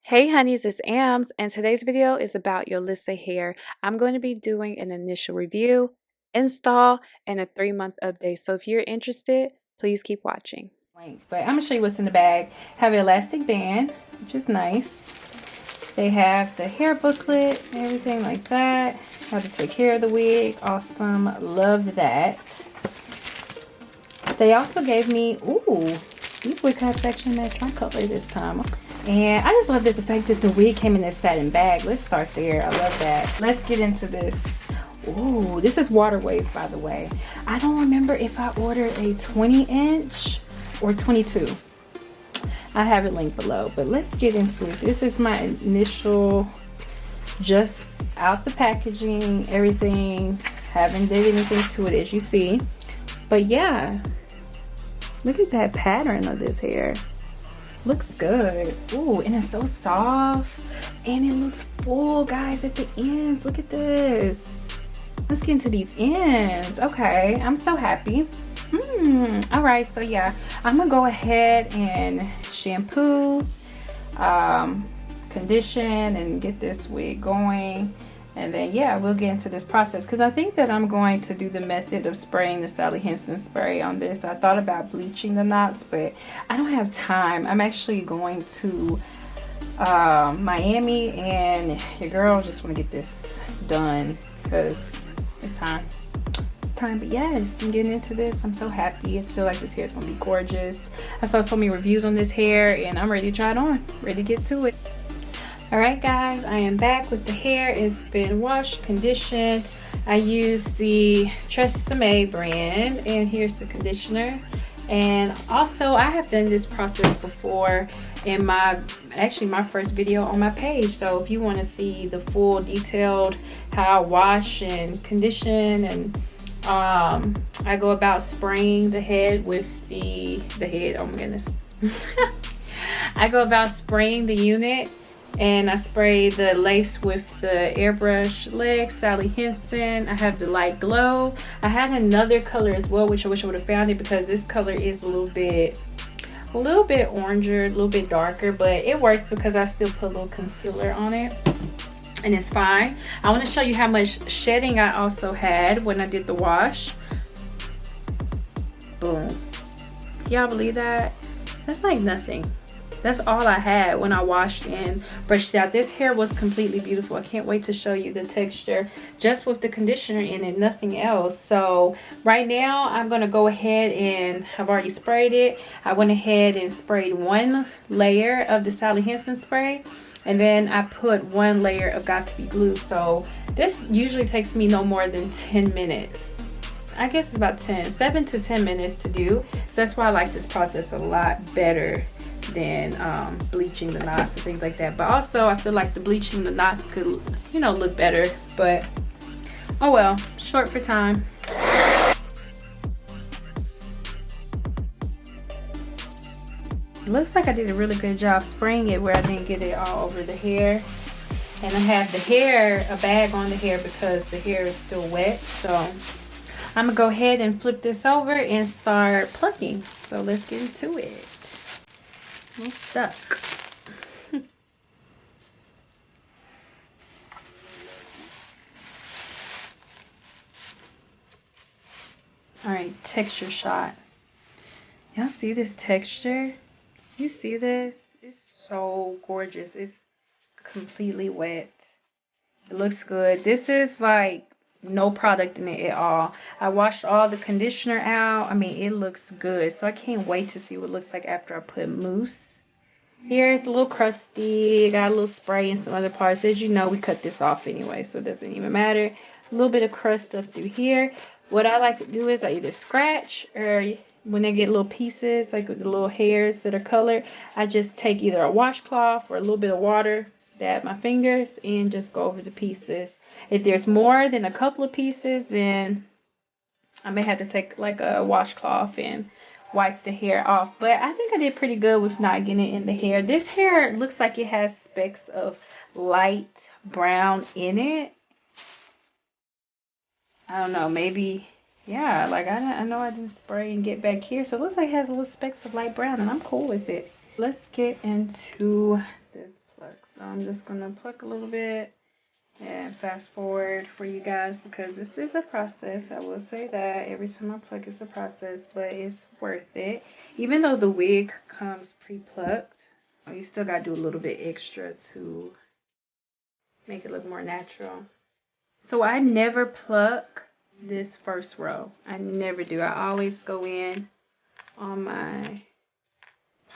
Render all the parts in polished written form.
Hey honeys, it's Ams, and today's video is about Yolissa hair. I'm going to be doing an initial review, install, and a 3-month update. So if you're interested, please keep watching. But I'm gonna show you what's in the bag. Have an elastic band, which is nice. They have the hair booklet, everything like that. How to take care of the wig. Awesome, love that. They also gave me, these wig caps actually match my color this time. And I just love the fact that the wig came in this satin bag. Let's start there. I love that. Let's get into this. Ooh, this is water wave, by the way. I don't remember if I ordered a 20-inch or 22. I have it linked below, but let's get into it. This is my initial, just out the packaging, everything. Haven't did anything to it, as you see. But yeah, look at that pattern of this hair. Looks good. Ooh, and it's so soft, and it looks full, guys, at the ends. Look at this. Let's get into these ends. Okay, I'm so happy. All right, so yeah, I'm gonna go ahead and shampoo, condition, and get this wig going. And then yeah, we'll get into this process, because I think that I'm going to do the method of spraying the Sally Hansen spray on this. I thought about bleaching the knots, but I don't have time. I'm actually going to Miami, and your girl just want to get this done because it's time. But yes, I'm getting into this. I'm so happy. I feel like this hair is gonna be gorgeous. I saw so many reviews on this hair, and I'm ready to try it on, ready to get to it. All right guys, I am back with the hair. It's been washed, conditioned. I used the Tresemme brand, and here's the conditioner. And also I have done this process before in my first video on my page. So if you want to see the full detailed how I wash and condition, and I go about spraying the head with the head, oh my goodness. I go about spraying the unit, and I spray the lace with the airbrush legs, Sally Hansen. I have the light glow. I had another color as well, which I wish I would have found it, because this color is a little bit oranger, a little bit darker, but it works because I still put a little concealer on it, and it's fine. I want to show you how much shedding I also had when I did the wash. Boom. Y'all believe that? That's like nothing. That's all I had when I washed and brushed it out. This hair was completely beautiful. I can't wait to show you the texture just with the conditioner in it, nothing else. So right now I'm going to go ahead, and I've already sprayed it. I went ahead and sprayed one layer of the Sally Hansen spray, and then I put one layer of Got To Be Glue. So this usually takes me no more than 10 minutes. I guess it's about 7 to 10 minutes to do. So that's why I like this process a lot better than bleaching the knots and things like that. But also I feel like the bleaching the knots could, you know, look better, but oh well, short for time. Looks like I did a really good job spraying it where I didn't get it all over the hair. And I have the hair, a bag on the hair, because the hair is still wet. So I'm gonna go ahead and flip this over and start plucking. So let's get into it. I'm stuck. All right, texture shot. Y'all see this texture? You see this? It's so gorgeous. It's completely wet. It looks good. This is like no product in it at all. I washed all the conditioner out. I mean, it looks good. So I can't wait to see what it looks like after I put mousse. Here it's a little crusty. Got a little spray in some other parts. As you know, we cut this off anyway, so it doesn't even matter. A little bit of crust up through here. What I like to do is I either scratch, or when they get little pieces, like with the little hairs that are colored, I just take either a washcloth or a little bit of water, dab my fingers, and just go over the pieces. If there's more than a couple of pieces, then I may have to take like a washcloth and wipe the hair off. But I think I did pretty good with not getting it in the hair. This hair looks like it has specks of light brown in it. I don't know, maybe, yeah, like I know I didn't spray and get back here, so it looks like it has little specks of light brown, and I'm cool with it. Let's get into this plug So I'm just gonna pluck a little bit and fast forward for you guys because this is a process. I will say that every time I pluck it's a process, but it's worth it. Even though the wig comes pre-plucked, you still gotta do a little bit extra to make it look more natural. So I never pluck this first row. I never do. I always go in on my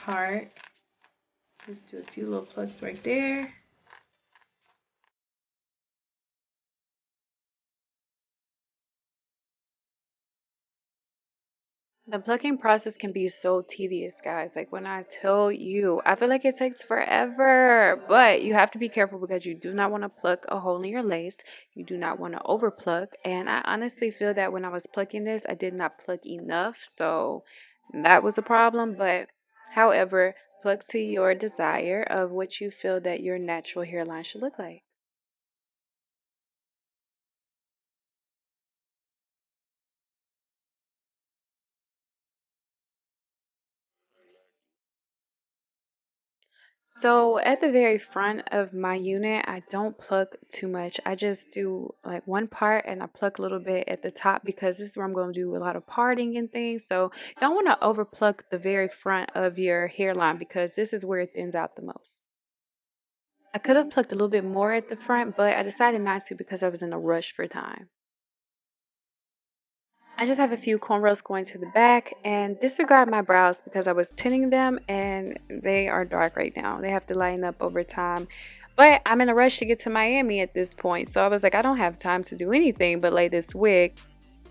part. Just do a few little plucks right there. The plucking process can be so tedious, guys. Like when I tell you, I feel like it takes forever, but you have to be careful because you do not want to pluck a hole in your lace. You do not want to over pluck. And I honestly feel that when I was plucking this, I did not pluck enough. So that was a problem. But however, pluck to your desire of what you feel that your natural hairline should look like. So at the very front of my unit, I don't pluck too much. I just do like one part and I pluck a little bit at the top because this is where I'm going to do a lot of parting and things. So you don't want to over pluck the very front of your hairline because this is where it thins out the most. I could have plucked a little bit more at the front, but I decided not to because I was in a rush for time. I just have a few cornrows going to the back and disregard my brows because I was tinting them and they are dark right now. They have to lighten up over time. But I'm in a rush to get to Miami at this point. So I was like, I don't have time to do anything but lay this wig.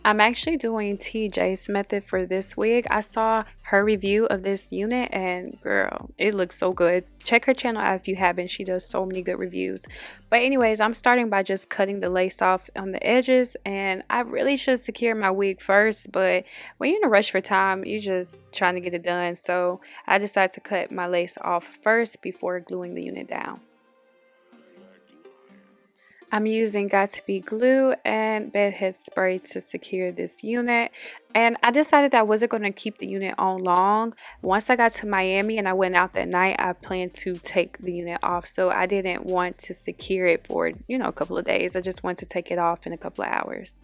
I'm actually doing TJ's method for this wig. I saw her review of this unit and girl, it looks so good. Check her channel out if you haven't. She does so many good reviews. But anyways, I'm starting by just cutting the lace off on the edges and I really should secure my wig first, but when you're in a rush for time, you're just trying to get it done. So I decided to cut my lace off first before gluing the unit down. I'm using Got to Be glue and bedhead spray to secure this unit. And I decided that I wasn't going to keep the unit on long. Once I got to Miami and I went out that night, I planned to take the unit off. So I didn't want to secure it for, a couple of days. I just wanted to take it off in a couple of hours.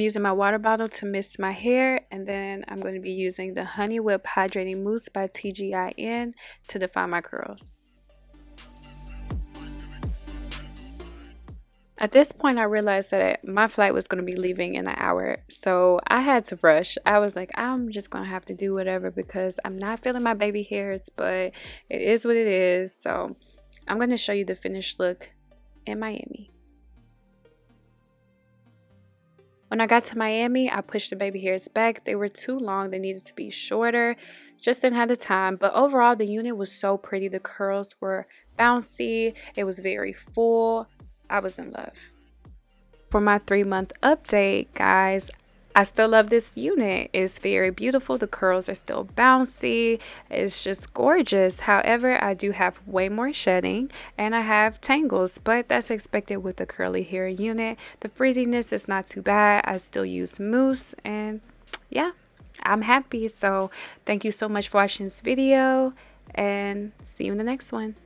using my water bottle to mist my hair, and then I'm going to be using the Honey Whip Hydrating Mousse by TGIN to define my curls. At this point, I realized that my flight was going to be leaving in an hour, so I had to rush. I was like, I'm just going to have to do whatever because I'm not feeling my baby hairs, but it is what it is. So I'm going to show you the finished look in Miami. When I got to Miami, I pushed the baby hairs back. They were too long. They needed to be shorter. Just didn't have the time. But overall, the unit was so pretty. The curls were bouncy. It was very full. I was in love. For my 3-month update, guys, I still love this unit. It's very beautiful. The curls are still bouncy. It's just gorgeous. However, I do have way more shedding and I have tangles, but that's expected with the curly hair unit. The frizziness is not too bad. I still use mousse and yeah, I'm happy. So thank you so much for watching this video and see you in the next one.